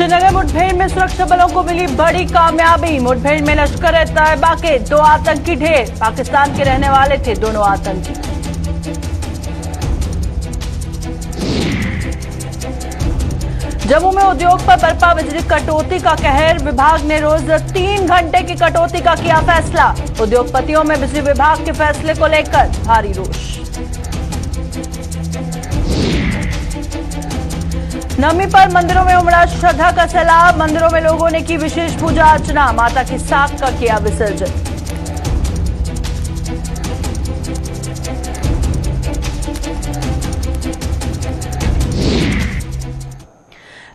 श्रीनगर मुठभेड़ में सुरक्षा बलों को मिली बड़ी कामयाबी। मुठभेड़ में लश्कर-ए-तैयबा के 2 आतंकी ढेर। पाकिस्तान के रहने वाले थे दोनों आतंकी। जम्मू में उद्योग पर बरपा बिजली कटौती का कहर। विभाग ने रोज 3 घंटे की कटौती का किया फैसला। उद्योगपतियों में बिजली विभाग के फैसले को लेकर भारी रोष। नवमी पर मंदिरों में उमड़ा श्रद्धा का सैलाब। मंदिरों में लोगों ने की विशेष पूजा अर्चना। माता की साख का किया विसर्जन।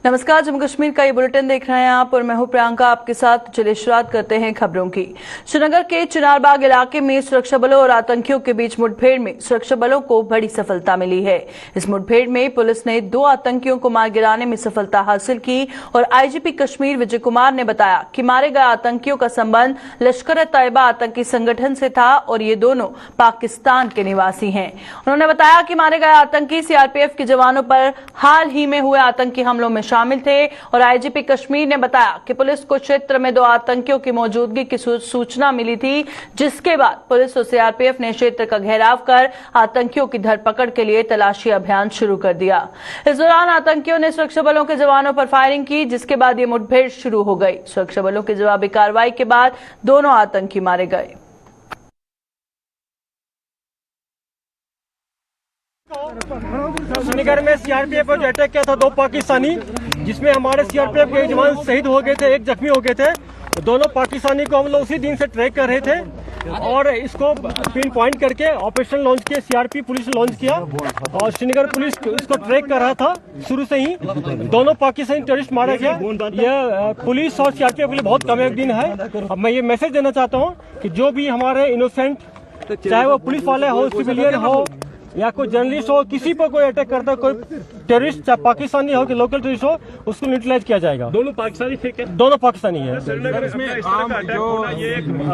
नमस्कार, जम्मू कश्मीर का ये बुलेटिन देख रहे हैं आप और मैं हूं प्रियंका आपके साथ। चलिए शुरुआत करते हैं खबरों की। श्रीनगर के चिनारबाग इलाके में सुरक्षा बलों और आतंकियों के बीच मुठभेड़ में सुरक्षा बलों को बड़ी सफलता मिली है। इस मुठभेड़ में पुलिस ने 2 आतंकियों को मार गिराने में सफलता हासिल की और आईजीपी कश्मीर विजय कुमार ने बताया कि मारे गए आतंकियों का संबंध लश्कर-ए-तैयबा आतंकी संगठन से था और ये दोनों पाकिस्तान के निवासी हैं। उन्होंने बताया कि मारे गए आतंकी सीआरपीएफ के जवानों पर हाल ही में हुए आतंकी हमलों में शामिल थे और आईजीपी कश्मीर ने बताया कि पुलिस को क्षेत्र में 2 आतंकियों की मौजूदगी की सूचना मिली थी, जिसके बाद पुलिस और सीआरपीएफ ने क्षेत्र का घेराव कर आतंकियों की धरपकड़ के लिए तलाशी अभियान शुरू कर दिया। इस दौरान आतंकियों ने सुरक्षा बलों के जवानों पर फायरिंग की, जिसके बाद ये मुठभेड़ शुरू हो गई। सुरक्षा बलों की जवाबी कार्रवाई के बाद दोनों आतंकी मारे गए। श्रीनगर में सीआरपीएफ पर जो अटैक किया था 2 पाकिस्तानी, जिसमें हमारे सीआरपीएफ के जवान शहीद हो गए थे, 1 जख्मी हो गए थे। दोनों पाकिस्तानी को हम लोग उसी दिन से ट्रैक कर रहे थे और इसको पिन पॉइंट करके ऑपरेशन लॉन्च किया। सीआरपी पुलिस ने लॉन्च किया और श्रीनगर पुलिस इसको ट्रैक कर रहा था। शुरू से ही दोनों पाकिस्तानी टेररिस्ट मारा गया। यह पुलिस और सीआरपीएफ के लिए बहुत कामयाब दिन है। अब मैं ये मैसेज देना चाहता हूँ कि जो भी हमारे इनोसेंट, चाहे वो पुलिस वाले हो, सिविलियन हो या कोई जर्नलिस्ट हो, किसी पर कोई अटैक करता है, कोई टेररिस्ट चाहे पाकिस्तानी हो कि लोकल टेररिस्ट हो, उसको न्यूट्रलाइज किया जाएगा। दोनों पाकिस्तानी थे क्या? दोनों पाकिस्तानी है। इसमें जो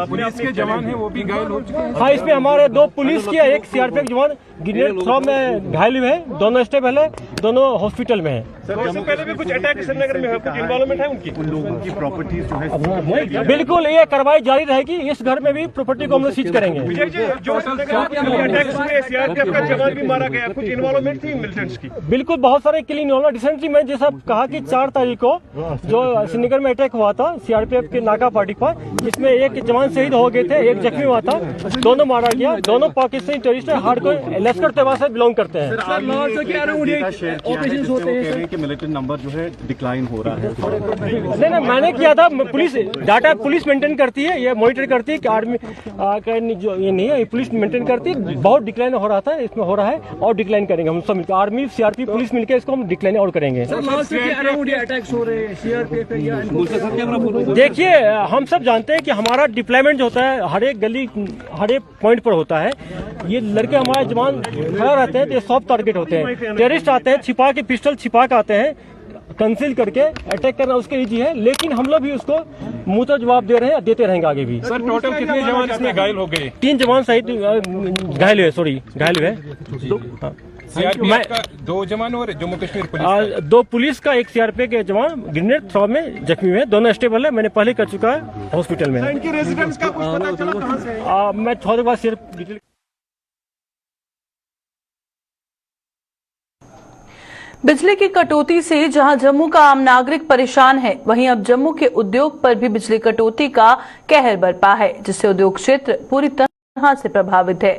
पुलिस के जवान हैं वो भी घायल हो चुके हैं। हाँ, इसमें हमारे 2 पुलिस के 1 सीआरपीएफ जवान ग्रेनेड थ्रो में घायल हुए हैं। दोनों स्टेबल है, दोनों हॉस्पिटल में है। इससे पहले भी कुछ अटैक श्रीनगर में है, कुछ इन्वॉल्वमेंट है उनकी? उन लोगों की प्रॉपर्टीज जो है बिल्कुल, ये कार्रवाई जारी रहेगी। इस घर में भी प्रॉपर्टी को हम लोग सीज करेंगे। जो अटैक हुए सीआरपीएफ का जवान भी मारा गया, कुछ इन्वॉल्वमेंट थी मिलिटेंट्स की? बिल्कुल, बहुत सारे किलिंग इन्वॉल्व। रिसेंटली मैं जैसा कहा कि 4 तारीख को जो श्रीनगर में अटैक हुआ था सीआरपीएफ के नाका फाटक पर, जिसमें 1 जवान शहीद हो गए थे, 1 जख्मी हुआ था। दोनों मारा गया। दोनों पाकिस्तानी टेररिस्ट हार्डकोर लश्कर-ए-तैयबा से बिलोंग करते हैं। मिलिटेंट नंबर जो है डिक्लाइन हो रहा है। नहीं, मैंने किया था। पुलिस डाटा पुलिस मेंटेन करती है, ये मॉनिटर करती है कि आर्मी जो ये नहीं है, पुलिस मेंटेन करती है। बहुत डिक्लाइन हो रहा था, इसमें हो रहा है और डिक्लाइन करेंगे हम सब मिलकर। आर्मी, सीआरपी, पुलिस मिलकर इसको हम डिक्लाइन और करेंगे। देखिए, हम सब जानते हैं कि हमारा डिप्लॉयमेंट जो होता है हर एक गली, हर एक पॉइंट पर होता है। ये लड़के हमारे जवान खड़ा रहते हैं तो ये सॉफ्ट टारगेट होते हैं। टेररिस्ट आते हैं छिपा के, पिस्टल छिपा के आते हैं, कंसील करके अटैक करना उसके इजी है, लेकिन हम लोग भी उसको मुंह तो जवाब दे रहे हैं, देते रहेंगे आगे भी। सर, टोटल कितने जवान इसमें घायल हो गए? 3 जवान घायल हुए। सीआरपीएफ का 2 जवान और जम्मू कश्मीर पुलिस 2 पुलिस का 1 सीआरपीएफ के जवान ग्रेनेड थ्रो में जख्मी हुए। दोनों स्टेबल है, मैंने पहले कर चुका है हॉस्पिटल में। इनकी रेजिडेंस का कुछ पता चला कहां से? मैं थोड़ी बार सिर्फ डिटेल। बिजली की कटौती से जहां जम्मू का आम नागरिक परेशान है, वहीं अब जम्मू के उद्योग पर भी बिजली कटौती का कहर बरपा है, जिससे उद्योग क्षेत्र पूरी तरह से प्रभावित है।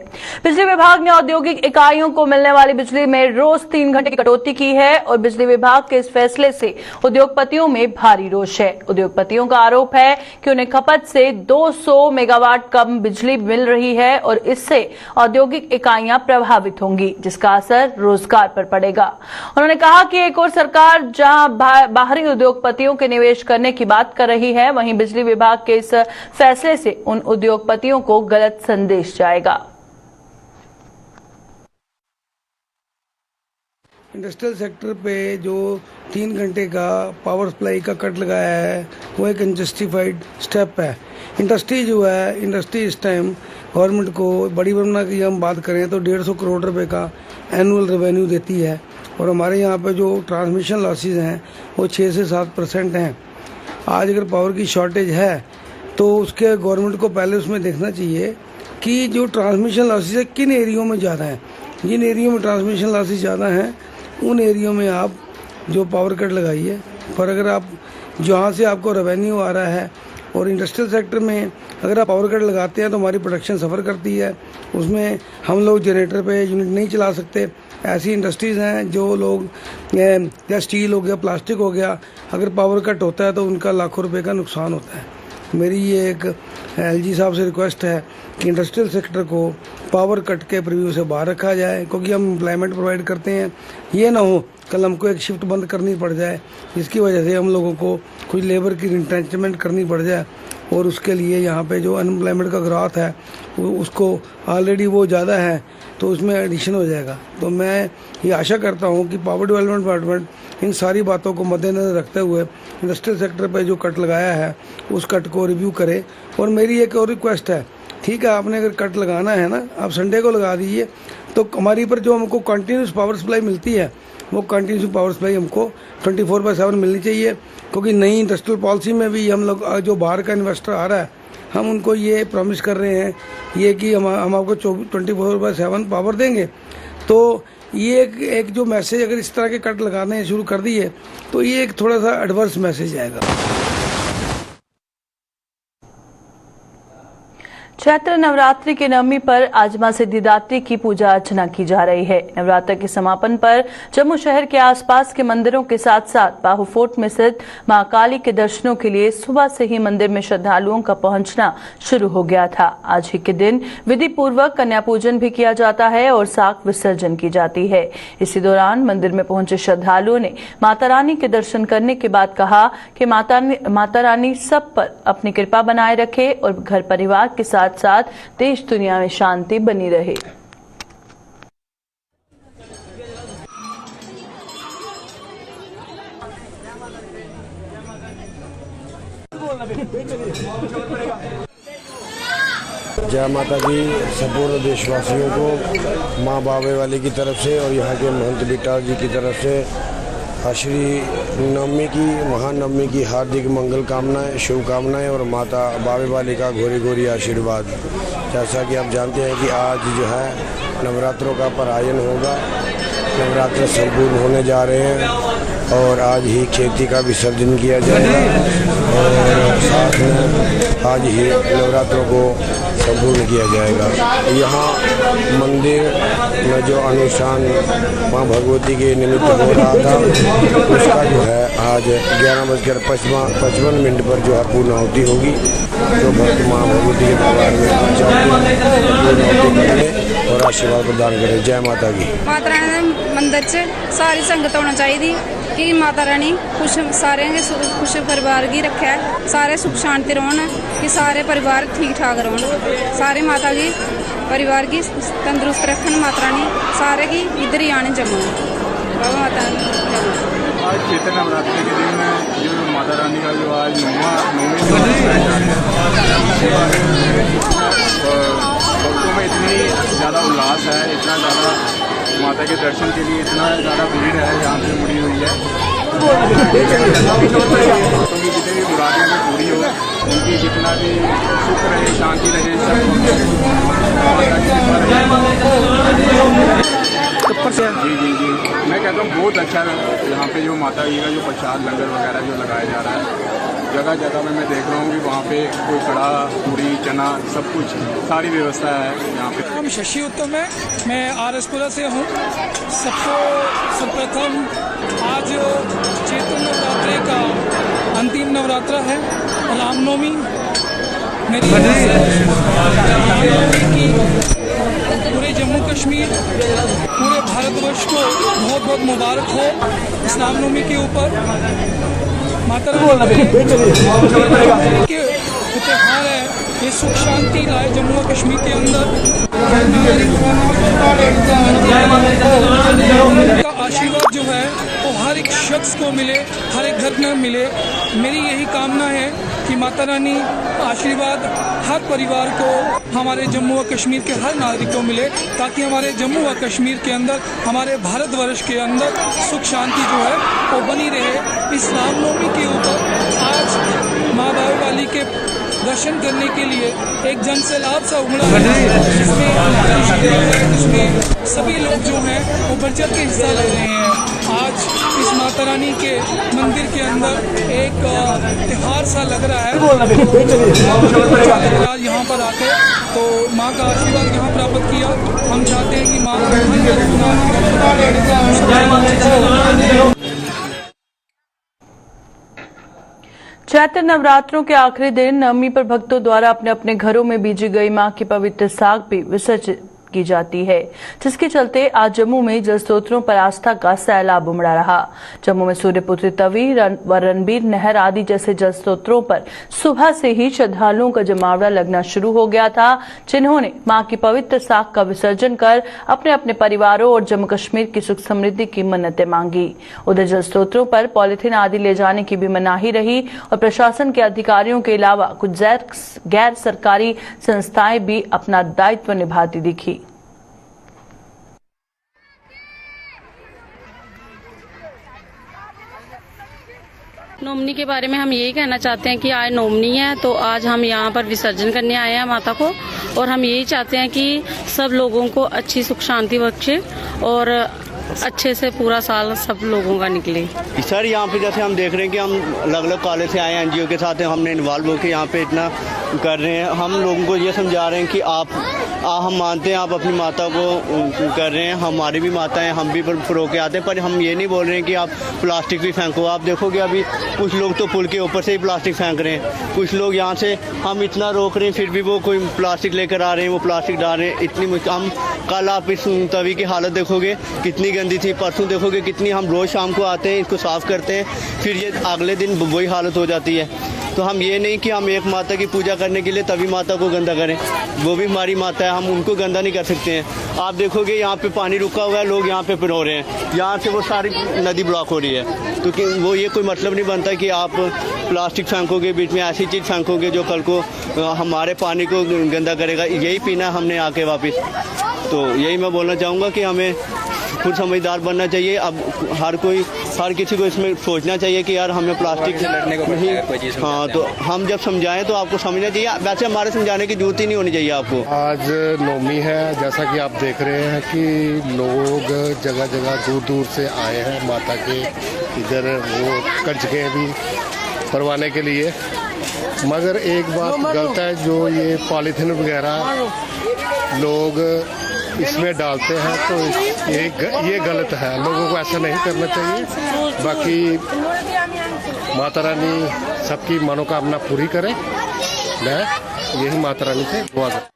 बिजली विभाग ने औद्योगिक इकाइयों को मिलने वाली बिजली में रोज 3 घंटे की कटौती की है और बिजली विभाग के इस फैसले से उद्योगपतियों में भारी रोष है। उद्योगपतियों का आरोप है कि उन्हें खपत से 200 मेगावाट कम बिजली मिल रही है और इससे औद्योगिक इकाइयां प्रभावित होंगी, जिसका असर रोजगार पर पड़ेगा। उन्होंने कहा कि एक और सरकार जहां बाहरी उद्योगपतियों के निवेश करने की बात कर रही है, वहीं बिजली विभाग के इस फैसले से उन उद्योगपतियों को गलत संदेश जाएगा। इंडस्ट्रियल सेक्टर पे जो 3 घंटे का पावर सप्लाई का कट लगाया है, वो एक अनजस्टिफाइड स्टेप है। इंडस्ट्री इस टाइम गवर्नमेंट को, बड़ी ब्रह्मपुरा की हम बात करें तो 150 करोड़ रुपए का एनुअल रेवेन्यू देती है। और हमारे यहाँ पे जो ट्रांसमिशन लॉसेज हैं वो 6 से 7% हैं। आज अगर पावर की शॉर्टेज है तो उसके गवर्नमेंट को पहले उसमें देखना चाहिए कि जो ट्रांसमिशन लॉसेज है किन एरियो में ज़्यादा हैं। जिन एरियो में ट्रांसमिशन लॉसेज ज़्यादा हैं उन एरियो में आप जो पावर कट लगाइए। पर अगर आप जहाँ से आपको रेवेन्यू आ रहा है और इंडस्ट्रियल सेक्टर में अगर आप पावर कट लगाते हैं तो हमारी प्रोडक्शन सफ़र करती है। उसमें हम लोग जनरेटर पे यूनिट नहीं चला सकते। ऐसी इंडस्ट्रीज़ हैं जो लोग या स्टील हो गया, प्लास्टिक हो गया, अगर पावर कट होता है तो उनका लाखों रुपए का नुकसान होता है। मेरी ये एक एलजी साहब से रिक्वेस्ट है कि इंडस्ट्रियल सेक्टर को पावर कट के प्रीव्यू से बाहर रखा जाए, क्योंकि हम एम्प्लॉयमेंट प्रोवाइड करते हैं। ये ना हो कल हमको एक शिफ्ट बंद करनी पड़ जाए, जिसकी वजह से हम लोगों को कुछ लेबर की रिटेंचमेंट करनी पड़ जाए और उसके लिए यहाँ पे जो अनएम्प्लॉयमेंट का ग्रोथ है उसको ऑलरेडी वो ज़्यादा है तो उसमें एडिशन हो जाएगा। तो मैं ये आशा करता हूँ कि पावर डेवलपमेंट डिपार्टमेंट इन सारी बातों को मद्देनजर रखते हुए इंडस्ट्रियल सेक्टर पे जो कट लगाया है उस कट को रिव्यू करे। और मेरी एक और रिक्वेस्ट है, ठीक है आपने अगर कट लगाना है ना, आप संडे को लगा दीजिए, तो हमारी पर जो हमको कंटिन्यूस पावर सप्लाई मिलती है वो कंटिन्यूस पावर सप्लाई हमको 24/7 मिलनी चाहिए। क्योंकि नई इंडस्ट्रियल पॉलिसी में भी हम लोग जो बाहर का इन्वेस्टर आ रहा है हम उनको ये प्रॉमिस कर रहे हैं ये कि हम आपको 24/7 पावर देंगे। तो ये एक जो मैसेज अगर इस तरह के कट लगाने शुरू कर दिए तो ये एक थोड़ा सा एडवर्स मैसेज आएगा। चैत्र नवरात्रि के नवमी पर आज मां सिद्धिदात्री की पूजा अर्चना की जा रही है। नवरात्र के समापन पर जम्मू शहर के आसपास के मंदिरों के साथ साथ बाहु फोर्ट में स्थित मां काली के दर्शनों के लिए सुबह से ही मंदिर में श्रद्धालुओं का पहुंचना शुरू हो गया था। आज ही के दिन विधि पूर्वक कन्या पूजन भी किया जाता है और साक विसर्जन की जाती है। इसी दौरान मंदिर में पहुंचे श्रद्धालुओं ने माता रानी के दर्शन करने के बाद कहा कि माता रानी सब पर अपनी कृपा बनाए रखे और घर परिवार के साथ साथ देश दुनिया में शांति बनी रहे। जय माता दी संपूर्ण देशवासियों को माँ बाबे वाली की तरफ से और यहाँ के महंत बिट्टा जी की तरफ से श्री नवमी की महानवमी की हार्दिक मंगल कामनाएं, शुभकामनाएं और माता बाबे वाली का घोरी घोरी आशीर्वाद। जैसा कि आप जानते हैं कि आज जो है नवरात्रों का परायण होगा, नवरात्र संपूर्ण होने जा रहे हैं और आज ही खेती का विसर्जन किया जाएगा और साथ में आज ही नवरात्रों को संपूर्ण किया जाएगा। यहाँ मंदिर में जो अनुष्ठान माँ भगवती के निमित्त हो रहा था उसका जो है आज 11:55 पर जो है पूर्णाहुति होगी। जो भक्त माँ भगवती के दरबार में जाते और आशीर्वाद प्रदान करें। जय माता की। माता रानी मंदिर च सारी संगत होना चाहिए कि माता रानी खुश सारे खुश परिवार की रखे, सारे सुख शांति रोन, कि सारे परिवार ठीक ठाक रोन, सारे माता की परिवार की तंदुरुस्त रखन माता रानी सारे की इधर ही आने जम्मू बाबा माता रानी। आज चैत्र नवरात्रि के दिन जो माता रानी का जो आज नौवीं भक्तों में इतनी ज़्यादा उल्लास है, इतना ज़्यादा माता के दर्शन के लिए इतना ज़्यादा भीड़ है यहाँ पे मुड़ी हुई है। भक्तों की जितनी भी मुरादें में पूरी हो, उनकी जितना भी सुख रहे, शांति रहे, सब जी मैं कहता हूँ बहुत अच्छा यहाँ पे जो माता जी का जो प्रसाद लंगर वगैरह जो लगाया जा रहा है, जगह जगह में मैं देख रहा हूँ कि वहाँ पे कोई कड़ा पूरी चना सब कुछ सारी व्यवस्था है यहाँ पे। हम शशि उत्तम है, मैं आरएसपुरा से हूँ। सर्वप्रथम आज चैत्र नवरात्रि का अंतिम नवरात्र है, रामनवमी। मेरी पूरे जम्मू कश्मीर, पूरे भारतवर्ष को बहुत बहुत मुबारक हो इस रामनवमी के ऊपर। माता रानी के त्योहार है, ये सुख शांति लाए जम्मू कश्मीर के अंदर। का आशीर्वाद जो है वो हर एक शख्स को मिले, हर एक घर में मिले। मेरी यही कामना है कि माता रानी आशीर्वाद हर परिवार को, हमारे जम्मू व कश्मीर के हर नागरिक को मिले, ताकि हमारे जम्मू व कश्मीर के अंदर, हमारे भारतवर्ष के अंदर सुख शांति जो है वो बनी रहे। इस रामनवमी के ऊपर आज माँ बाबा वाली के दर्शन करने के लिए एक जन सैलाब सा उमड़ा है, जिसमें सभी लोग जो हैं वो बढ़ चढ़ के हिस्सा ले रहे हैं। आज इस माता रानी के मंदिर के अंदर एक त्योहार सा लग रहा है। आज यहाँ पर आके तो माँ का आशीर्वाद यहाँ प्राप्त किया। हम चाहते हैं कि माँ चैत्र नवरात्रों के आखिरी दिन नवमी पर भक्तों द्वारा अपने अपने घरों में बीजी गई मां की पवित्र साग भी विसर्जित की जाती है, जिसके चलते आज जम्मू में जल स्रोतों पर आस्था का सैलाब उमड़ा रहा। जम्मू में सूर्यपुत्री तवी व रणबीर नहर आदि जैसे जल स्रोतों पर सुबह से ही श्रद्धालुओं का जमावड़ा लगना शुरू हो गया था, जिन्होंने मां की पवित्र साग का विसर्जन कर अपने अपने परिवारों और जम्मू कश्मीर की सुख समृद्धि की मन्नतें मांगी। उधर जल स्रोतों पर पॉलिथीन आदि ले जाने की भी मनाही रही और प्रशासन के अधिकारियों के अलावा कुछ गैर सरकारी संस्थाएं भी अपना दायित्व निभाती दिखी। नोमनी के बारे में हम यही कहना चाहते हैं कि आज नोमनी है, तो आज हम यहाँ पर विसर्जन करने आए हैं माता को, और हम यही चाहते हैं कि सब लोगों को अच्छी सुख शांति बख्शे और अच्छे से पूरा साल सब लोगों का निकले। सर यहाँ पे जैसे हम देख रहे हैं कि हम अलग अलग कॉलेज से आए हैं, एनजीओ के साथ हमने इन्वॉल्व होकर यहाँ पे इतना कर रहे हैं। हम लोगों को ये समझा रहे हैं कि हम मानते हैं आप अपनी माता को कर रहे हैं, हमारी भी माता है, हम भी प्रो के आते हैं, पर हम ये नहीं बोल रहे हैं कि आप प्लास्टिक भी फेंको। आप देखोगे अभी कुछ लोग तो पुल के ऊपर से ही प्लास्टिक फेंक रहे हैं, कुछ लोग यहाँ से हम इतना रोक रहे हैं फिर भी वो कोई प्लास्टिक लेकर आ रहे हैं, वो प्लास्टिक डाल रहे हैं। इतनी हम कल आप इस तवी की हालत देखोगे कितनी गंदी थी, परसों देखोगे कितनी, हम रोज़ शाम को आते हैं इसको साफ़ करते हैं, फिर ये अगले दिन वही हालत हो जाती है। तो हम ये नहीं कि हम एक माता की पूजा करने के लिए तभी माता को गंदा करें, वो भी हमारी माता है, हम उनको गंदा नहीं कर सकते हैं। आप देखोगे यहाँ पे पानी रुका हुआ है, लोग यहाँ पे पिरो रहे हैं, यहाँ से वो सारी नदी ब्लॉक हो रही है। तो वो ये कोई मतलब नहीं बनता कि आप प्लास्टिक फेंकोगे, बीच में ऐसी चीज़ फेंकोगे जो कल को हमारे पानी को गंदा करेगा। यही पीना हमने आके वापस। तो यही मैं बोलना चाहूँगा कि हमें खुद समझदार बनना चाहिए। अब हर किसी को इसमें सोचना चाहिए कि यार हमें प्लास्टिक से लड़ने को नहीं। हाँ, तो हम जब समझाएं तो आपको समझना चाहिए, वैसे हमारे समझाने की जरूरत ही नहीं होनी चाहिए आपको। आज नवमी है, जैसा कि आप देख रहे हैं कि लोग जगह जगह दूर दूर से आए हैं माता के इधर वो कंजकें भी करवाने के लिए। मगर एक बात गलत है, जो ये पॉलीथीन वगैरह लोग इसमें डालते हैं, तो ये गलत है, लोगों को ऐसा नहीं करना चाहिए। बाकी माता रानी सबकी मनोकामना पूरी करे, मैं यही माता रानी से दुआ करता हूं।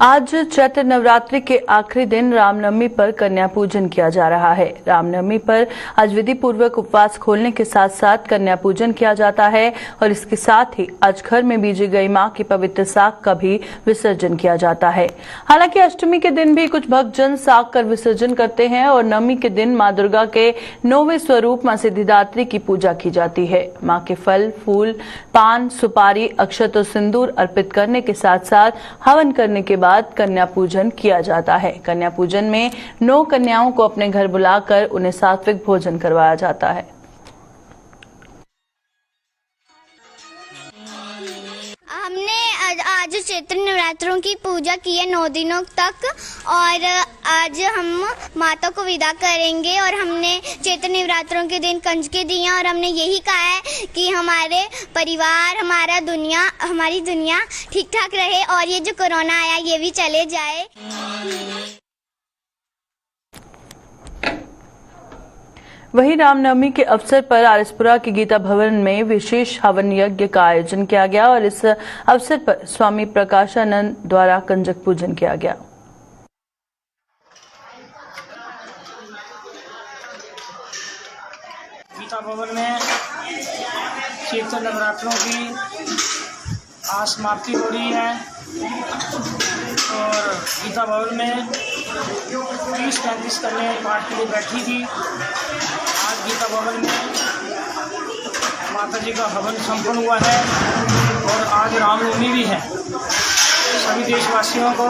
आज चैत्र नवरात्रि के आखिरी दिन रामनवमी पर कन्या पूजन किया जा रहा है। रामनवमी पर आज विधि पूर्वक उपवास खोलने के साथ साथ कन्या पूजन किया जाता है और इसके साथ ही आज घर में बीजी गई मां की पवित्र साग का भी विसर्जन किया जाता है। हालांकि अष्टमी के दिन भी कुछ भक्तजन साग कर विसर्जन करते हैं और नवमी के दिन मां दुर्गा के 9वें स्वरूप मां सिद्धिदात्री की पूजा की जाती है। मां के फल, फूल, पान, सुपारी, अक्षत और सिंदूर अर्पित करने के साथ साथ हवन करने के बाद कन्या पूजन किया जाता है। कन्या पूजन में 9 कन्याओं को अपने घर बुलाकर उन्हें सात्विक भोजन करवाया जाता है। हमने आज चैत्र नवरात्रों की पूजा की है 9 दिनों तक, और आज हम माता को विदा करेंगे। और हमने चैत्र नवरात्रों के दिन कंजकें दी हैं और हमने यही कहा है कि हमारे परिवार, हमारी दुनिया ठीक ठाक रहे और ये जो कोरोना आया ये भी चले जाए। वहीं रामनवमी के अवसर पर आरएसपुरा के गीता भवन में विशेष हवन यज्ञ का आयोजन किया गया और इस अवसर पर स्वामी प्रकाशानंद द्वारा कंजक पूजन किया गया। गीता भवन में चैत्र नवरात्रों की आज समाप्ति हो रही है और गीता भवन में 30-35 कन्याएं पाठ के लिए बैठी थी। आज गीता भवन में माता जी का हवन संपन्न हुआ है और आज रामनवमी भी है। सभी देशवासियों को,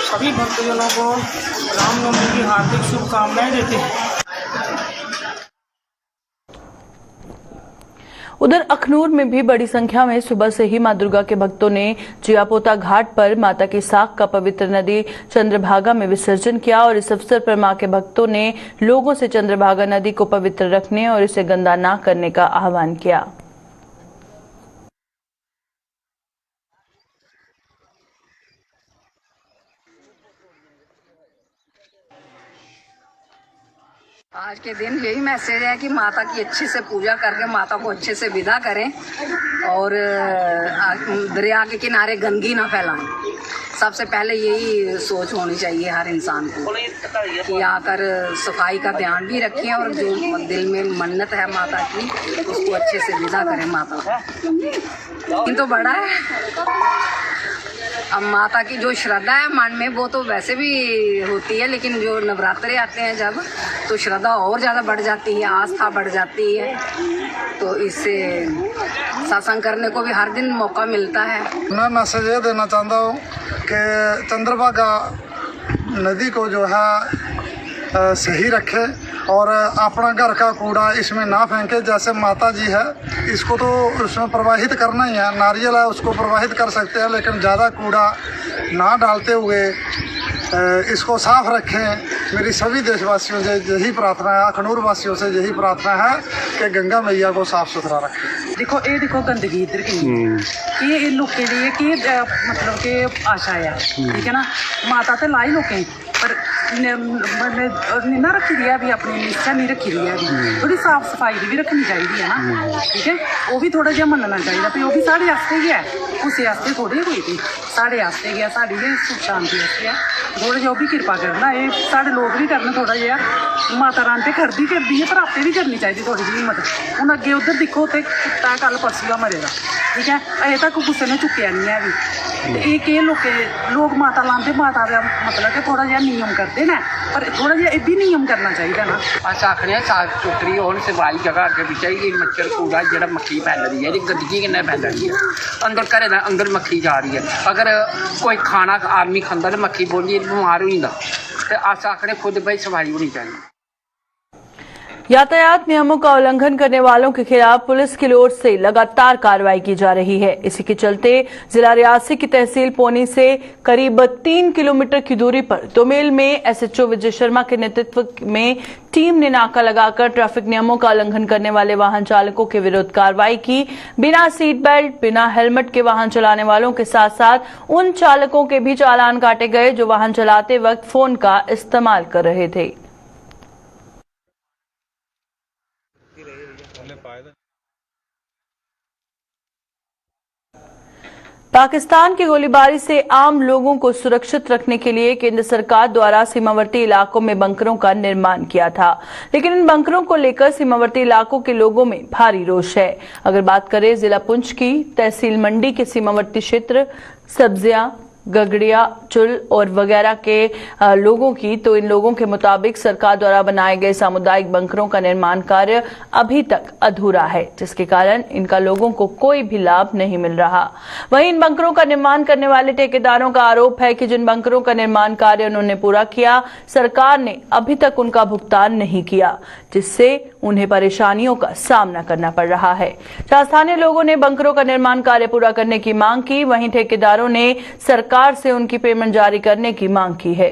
सभी भक्तजनों को रामनवमी की हार्दिक शुभकामनाएं देते हैं। उधर अखनूर में भी बड़ी संख्या में सुबह से ही मां दुर्गा के भक्तों ने जियापोता घाट पर माता की साख का पवित्र नदी चंद्रभागा में विसर्जन किया और इस अवसर पर मां के भक्तों ने लोगों से चंद्रभागा नदी को पवित्र रखने और इसे गंदा न करने का आह्वान किया। आज के दिन यही मैसेज है कि माता की अच्छे से पूजा करके माता को अच्छे से विदा करें और दरिया के किनारे गंदगी ना फैलाएं। सबसे पहले यही सोच होनी चाहिए हर इंसान को कि आकर सफाई का ध्यान भी रखें और जो दिल में मन्नत है माता की उसको अच्छे से विदा करें माता को। ये तो बड़ा है। अब माता की जो श्रद्धा है मन में वो तो वैसे भी होती है, लेकिन जो नवरात्रे आते हैं जब तो श्रद्धा और ज़्यादा बढ़ जाती है, आस्था बढ़ जाती है। तो इससे सत्संग करने को भी हर दिन मौका मिलता है। मैं मैसेज ये देना चाहता हूँ कि चंद्रभागा नदी को जो है सही रखे और अपना घर का कूड़ा इसमें ना फेंके। जैसे माता जी है इसको तो उसमें प्रवाहित करना ही है, नारियल है उसको प्रवाहित कर सकते हैं, लेकिन ज़्यादा कूड़ा ना डालते हुए इसको साफ रखें। मेरी सभी देशवासियों से यही प्रार्थना है, अखनूर वासियों से यही प्रार्थना है कि गंगा मैया को साफ सुथरा रखें। देखो गंदगी इधर की ये लोकें दी कि मतलब कि आशा है, ठीक है ना। माता तो लाई लोकें पर ना रखी दी है भी, अपनी निष्ठा नहीं रखी दी है। थोड़ी साफ सफाई भी रखनी चाहिए है ना, ठीक है। वो भी थोड़ा जिहा मनना चाहिए भी, वो भी साढ़े आस्ते ही है, उस आस्ते थोड़ी कोई थी, साढ़े आस्ते गया, साड़ी सुख शांति आस्ते है। थोड़ा जिहा भी कृपा करना, ये साढ़े लोग भी करना थोड़ा जिहा। माता रानी तो करदी है पर आपे भी करनी चाहिए थोड़ी जी हिम्मत। हूँ अगे उधर दिखो तो कुत्ता कल परसों मरे दा, ठीक है, अजे तक कुछ ने चुक्या नहीं है भी। ये लोग माता लाते, माता का मतलब कि थोड़ा जिहा नियम करते हैं, पर थोड़ा जिहा ये भी नियम करना चाहिए ना। अस आखने साफ सुथरी होन सफाई जगह अगे पिछे ही मच्छर कूड़ा जो मक्खी फैल रही है, गंदगी किन्ने फैल रही है, अंदर घरे दा अंदर मक्खी जा रही है। अगर कोई खाना आदमी खांदा तो मक्खी बोली बीमार हो जाता, तो अस आखने खुद भाई सफाई होनी चाहिए। यातायात नियमों का उल्लंघन करने वालों के खिलाफ पुलिस की ओर से लगातार कार्रवाई की जा रही है। इसी के चलते जिला रियासी की तहसील पोनी से करीब 3 किलोमीटर की दूरी पर दोमेल में एसएचओ विजय शर्मा के नेतृत्व में टीम ने नाका लगाकर ट्रैफिक नियमों का उल्लंघन करने वाले वाहन चालकों के विरुद्ध कार्रवाई की। बिना सीट बेल्ट, बिना हेलमेट के वाहन चलाने वालों के साथ साथ उन चालकों के भी चालान काटे गए जो वाहन चलाते वक्त फोन का इस्तेमाल कर रहे थे। पाकिस्तान की गोलीबारी से आम लोगों को सुरक्षित रखने के लिए केंद्र सरकार द्वारा सीमावर्ती इलाकों में बंकरों का निर्माण किया था, लेकिन इन बंकरों को लेकर सीमावर्ती इलाकों के लोगों में भारी रोष है। अगर बात करें जिला पुंछ की, तहसील मंडी के सीमावर्ती क्षेत्र सब्जियां, गगड़िया, चुल और वगैरह के लोगों की, तो इन लोगों के मुताबिक सरकार द्वारा बनाए गए सामुदायिक बंकरों का निर्माण कार्य अभी तक अधूरा है, जिसके कारण इनका लोगों को कोई भी लाभ नहीं मिल रहा। वहीं इन बंकरों का निर्माण करने वाले ठेकेदारों का आरोप है कि जिन बंकरों का निर्माण कार्य उन्होंने पूरा किया, सरकार ने अभी तक उनका भुगतान नहीं किया, जिससे उन्हें परेशानियों का सामना करना पड़ रहा है। स्थानीय लोगों ने बंकरों का निर्माण कार्य पूरा करने की मांग की, वहीं ठेकेदारों ने सरकार से उनकी पेमेंट जारी करने की मांग की है।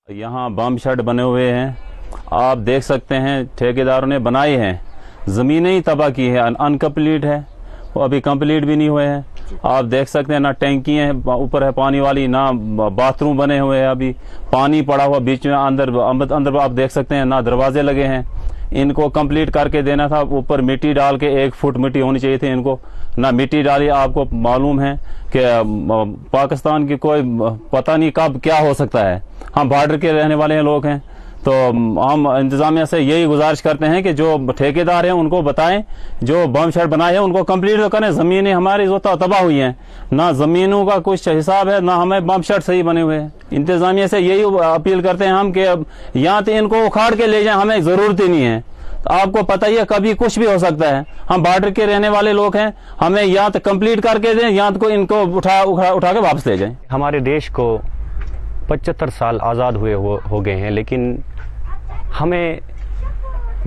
यहाँ बम शेड बने हुए हैं, आप देख सकते हैं ठेकेदारों ने बनाए हैं, जमीनें ही तबाह की है, अनकम्प्लीट है, वो अभी कंप्लीट भी नहीं हुए हैं। आप देख सकते हैं ना टैंकी है ऊपर है पानी वाली, ना बाथरूम बने हुए हैं, अभी पानी पड़ा हुआ बीच में, अंदर आप देख सकते हैं ना दरवाजे लगे हैं। इनको कंप्लीट करके देना था, ऊपर मिट्टी डाल के 1 फुट मिट्टी होनी चाहिए थी, इनको ना मिट्टी डाली। आपको मालूम है कि पाकिस्तान की कोई पता नहीं कब क्या हो सकता है, हम बॉर्डर के रहने वाले लोग हैं, तो हम इंतजामिया से यही गुजारिश करते हैं कि जो ठेकेदार हैं उनको बताएं, जो बम शेड बनाए हैं उनको कंप्लीट तो करें। जमीनें हमारी जो तबाह हुई हैं, ना जमीनों का कुछ हिसाब है, ना हमें बम शेड सही बने हुए हैं। इंतजामिया से यही अपील करते हैं हम कि अब यहाँ तो इनको उखाड़ के ले जाएं, हमें जरूरत ही नहीं है। तो आपको पता ही है कभी कुछ भी हो सकता है। हम बॉर्डर के रहने वाले लोग हैं, हमें या तो कंप्लीट करके दें या तो इनको उठा के वापस ले जाएं। हमारे देश को 75 साल आज़ाद हुए हो गए हैं, लेकिन हमें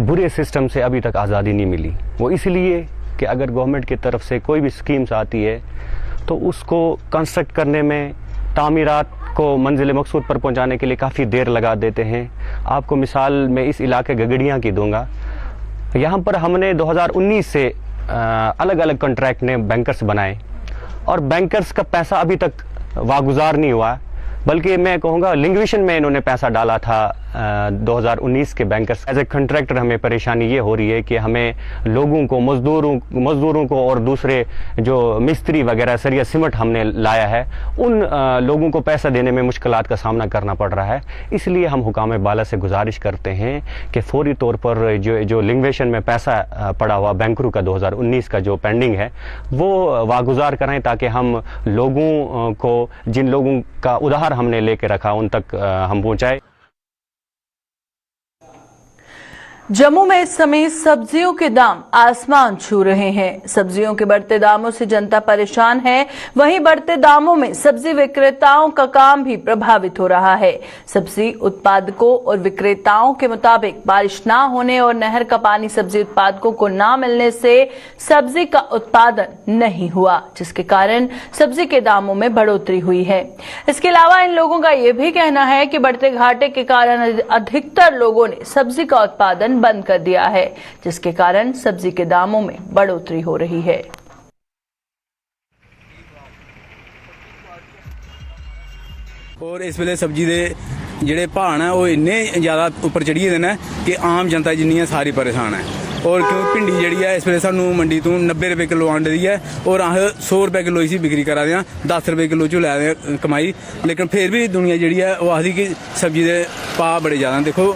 बुरे सिस्टम से अभी तक आज़ादी नहीं मिली। वो इसलिए कि अगर गवर्नमेंट की तरफ से कोई भी स्कीम्स आती है तो उसको कंस्ट्रक्ट करने में, तामीरात को मंजिल मकसूद पर पहुंचाने के लिए काफ़ी देर लगा देते हैं। आपको मिसाल मैं इस इलाके गगड़ियाँ की दूंगा। यहाँ पर हमने 2019 से अलग अलग कॉन्ट्रैक्ट ने बैंकर्स बनाए और बैंकर्स का पैसा अभी तक वागुजार नहीं हुआ, बल्कि मैं कहूँगा लिंग्विशन में इन्होंने पैसा डाला था 2019 के बैंकर्स। एज ए कॉन्ट्रैक्टर हमें परेशानी ये हो रही है कि हमें लोगों को, मजदूरों को और दूसरे जो मिस्त्री वगैरह सरिया सीमेंट हमने लाया है, उन लोगों को पैसा देने में मुश्किलात का सामना करना पड़ रहा है। इसलिए हम हुकाम बाला से गुजारिश करते हैं कि फौरी तौर पर जो लिंग्वेशन में पैसा पड़ा हुआ बैंकरों का 2019 का जो पेंडिंग है वो वागुजार कराएं, ताकि हम लोगों को, जिन लोगों का उधार हमने लेके रखा, उन तक हम पहुँचाए। जम्मू में इस समय सब्जियों के दाम आसमान छू रहे हैं। सब्जियों के बढ़ते दामों से जनता परेशान है। वहीं बढ़ते दामों में सब्जी विक्रेताओं का काम भी प्रभावित हो रहा है। सब्जी उत्पादकों और विक्रेताओं के मुताबिक बारिश ना होने और नहर का पानी सब्जी उत्पादकों को ना मिलने से सब्जी का उत्पादन नहीं हुआ, जिसके कारण सब्जी के दामों में बढ़ोतरी हुई है। इसके अलावा इन लोगों का यह भी कहना है कि बढ़ते घाटे के कारण अधिकतर लोगों ने सब्जी का उत्पादन बंद कर दिया है, जिसके कारण सब्जी के दामों में बढ़ोतरी हो रही है। और इस वेले सब्जी दे ਜਿਹੜੇ ਭਾਅ ਨੇ ਉਹ ਇੰਨੇ ਜ਼ਿਆਦਾ ਉੱਪਰ ਚੜੀਏ ਦੇ ਨੇ ਕਿ ਆਮ ਜਨਤਾ ਜਿੰਨੀ ਹੈ ਸਾਰੀ ਪਰੇਸ਼ਾਨ ਹੈ। और क्यों भिंडी जी है इस वे सू मंडी तो 90 रुपए किलो आंड दी है और अस 100 रुपए किलो इसी बिक्री करा दें, 10 रुपए किलो चो लै कमाई। लेकिन फिर भी दुनिया जी है वो आखदी कि सब्जी के भाव बड़े ज़्यादा। देखो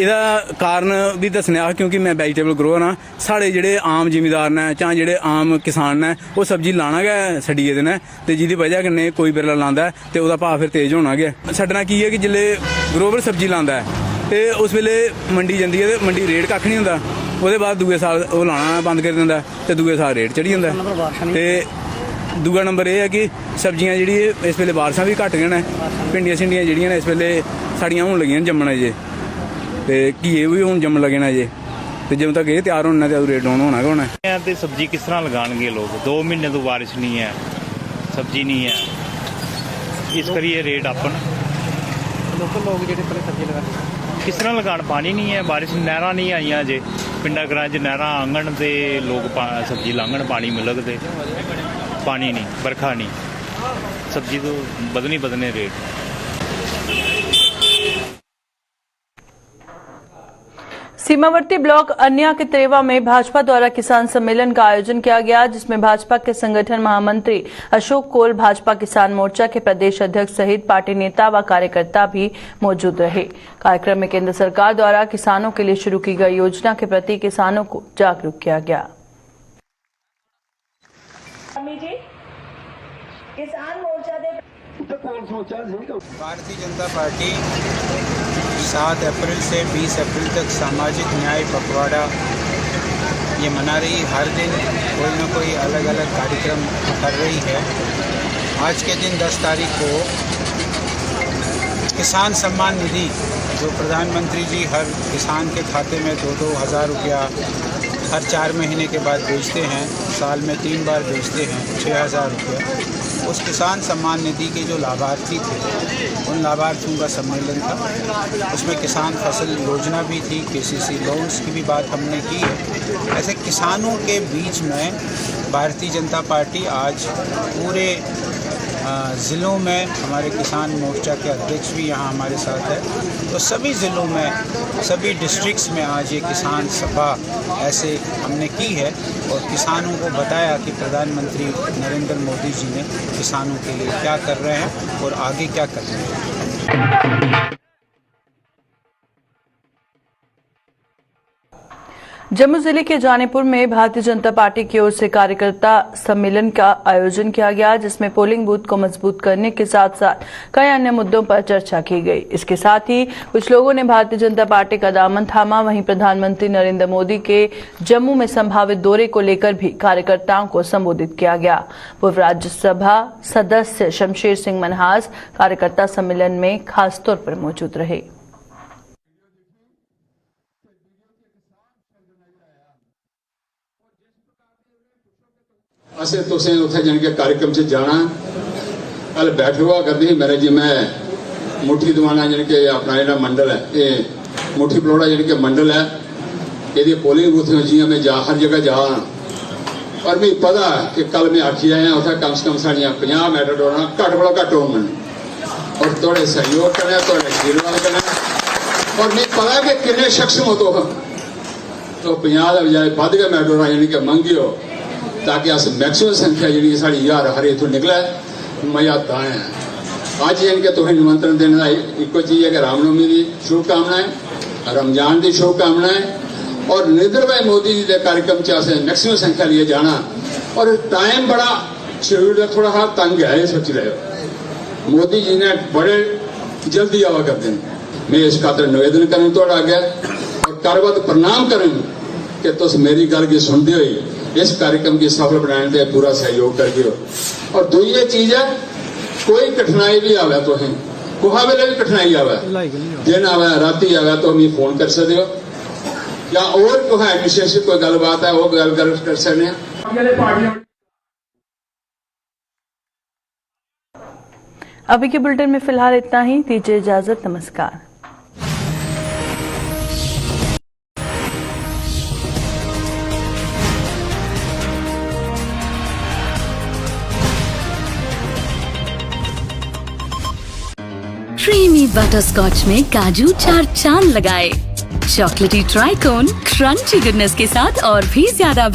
ਇਹਦਾ ਕਾਰਨ ਵੀ ਦੱਸਣਾ, क्योंकि मैं वैजीटेबल ग्रोअर हाँ। साढ़े ਜਿਹੜੇ आम जिमीदार ने चाहे ਜਿਹੜੇ आम किसान ने वो सब्जी लाना गै छड्डिए दे ने, ते जिहदी वजह कन्नै कोई बिरला लांदा है ते ओहदा भाव फिर तेज होना गै। छड्डना की है कि जिल्ले ग्रोवर सब्जी लांदा है ते उस वेले मंडी जंदी है ते मंडी रेट कक्ख नहीं हुंदा, ਉਹਦੇ बाद दूए साल वो लाना बंद कर दिंदा ते दूए साल रेट चढ़ी जंदा। ते दूआ नंबर यह है कि सब्जियां जी इस वेले बारिशां भी घट गईयां ने, भिंडियां शिंडियां जिहड़ियां ने इस वेले साड़ियां होन लगियां जम्मन जे, ते घीए भी हुण जम्मन लगे ने जे, ते जदों तक ये तैयार होना ते रेट डाउन होना गै होना है। ते सब्जी किस तरह लगाएंगे लोग? 2 महीने तो बारिश नहीं है, सब्जी नहीं है, इस करिए रेट अपन लोग जो सब्जी लगा किस तरह लगान? पानी नहीं है, बारिश नहर नहीं आई अजे, पिंडा ग्रां च नहर आंगन ते लोग सब्जी लांगन, पानी मिलग ते पानी नहीं, बरखा नहीं, सब्जी तो बदने रेट। सीमावर्ती ब्लॉक अन्या के त्रेवा में भाजपा द्वारा किसान सम्मेलन का आयोजन किया गया, जिसमें भाजपा के संगठन महामंत्री अशोक कोल, भाजपा किसान मोर्चा के प्रदेश अध्यक्ष सहित पार्टी नेता व कार्यकर्ता भी मौजूद रहे। कार्यक्रम में केंद्र सरकार द्वारा किसानों के लिए शुरू की गई योजना के प्रति किसानों को जागरूक किया गया। भारतीय जनता पार्टी 7 अप्रैल से 20 अप्रैल तक सामाजिक न्याय पखवाड़ा ये मना रही। हर दिन कोई ना कोई अलग अलग कार्यक्रम कर रही है। आज के दिन 10 तारीख को किसान सम्मान निधि जो प्रधानमंत्री जी हर किसान के खाते में 2-2 हज़ार रुपया हर 4 महीने के बाद भेजते हैं, साल में 3 बार भेजते हैं 6,000 रुपया। उस किसान सम्मान निधि के जो लाभार्थी थे उन लाभार्थियों का सम्मेलन था। उसमें किसान फसल योजना भी थी, KCC लोन्स की भी बात हमने की है। ऐसे किसानों के बीच में भारतीय जनता पार्टी आज पूरे ज़िलों में, हमारे किसान मोर्चा के अध्यक्ष भी यहाँ हमारे साथ है, तो सभी ज़िलों में, सभी डिस्ट्रिक्ट्स में आज ये किसान सभा ऐसे हमने की है और किसानों को बताया कि प्रधानमंत्री नरेंद्र मोदी जी ने किसानों के लिए क्या कर रहे हैं और आगे क्या कर रहे हैं। जम्मू जिले के जानीपुर में भारतीय जनता पार्टी की ओर से कार्यकर्ता सम्मेलन का आयोजन किया गया, जिसमें पोलिंग बूथ को मजबूत करने के साथ साथ कई अन्य मुद्दों पर चर्चा की गई। इसके साथ ही कुछ लोगों ने भारतीय जनता पार्टी का दामन थामा। वहीं प्रधानमंत्री नरेंद्र मोदी के जम्मू में संभावित दौरे को लेकर भी कार्यकर्ताओं को संबोधित किया गया। पूर्व राज्यसभा सदस्य शमशेर सिंह मनहास कार्यकर्ता सम्मेलन में खास तौर पर मौजूद रहे। असें तुसें उत्थे जाने के कार्यक्रम से जाना कल बैठे हुआ करती मेरे जी मैं मुट्ठी दवाना जाने के अपना जो मंडल है ये मुट्ठी पलोड़ा जाने के मंडल है ये पोलिंग बूथ में जी मैं जा हर जगह जा और मैं पता कि कल मैं आखी आया उत्थे कम से कम साड़ियाँ 50 मैटाडोर घट बड़ा घट हो मन और थोड़े सहयोग करें थोड़े आशीर्वाद करें और मैं पता कि किन्ने शख्स हो तो 50 का बजाय बढ़ गए मैटाडोर यानी कि मंगी हो ताकि अस मैक्सिमम संख्या जी साड़ी यार हर इतों निकले मजा ताए अज इनके तुम्हें निमंत्रण देने का एको चीज है कि रामनवमी की शुभकामनाएं रमजान की शुभकामनाएं और नरेंद्र भाई मोदी जी के कार्यक्रम से मैक्सिमम संख्या लिए जाना और टाइम बड़ा शेड्यूल थोड़ा सा तंग है ये सोच रहे हो मोदी जी ने बड़े जल्दी आवा करते हैं मैं इस खातर निवेदन करूँ थोड़ा आगे और कारबत प्रणाम करूँ कि तुम मेरी गल की सुनते हुए इस कार्यक्रम की सफल बनाने में पूरा सहयोग करके हो और दूसरी चीज है कोई कठिनाई भी आवे तो है कुहा वेले भी कठिनाई आवे दिन आवे राती आवे तो हम फोन कर सकते हो या और कुहा विशेष कोई गलबात है वो गल कर सकते हैं। अभी के बुलेटिन में फिलहाल इतना ही। दीजिए इजाजत। नमस्कार। क्रीमी बटरस्कॉच में काजू 4 चांद लगाए। चॉकलेटी ट्राइकोन क्रंची गुडनेस के साथ और भी ज्यादा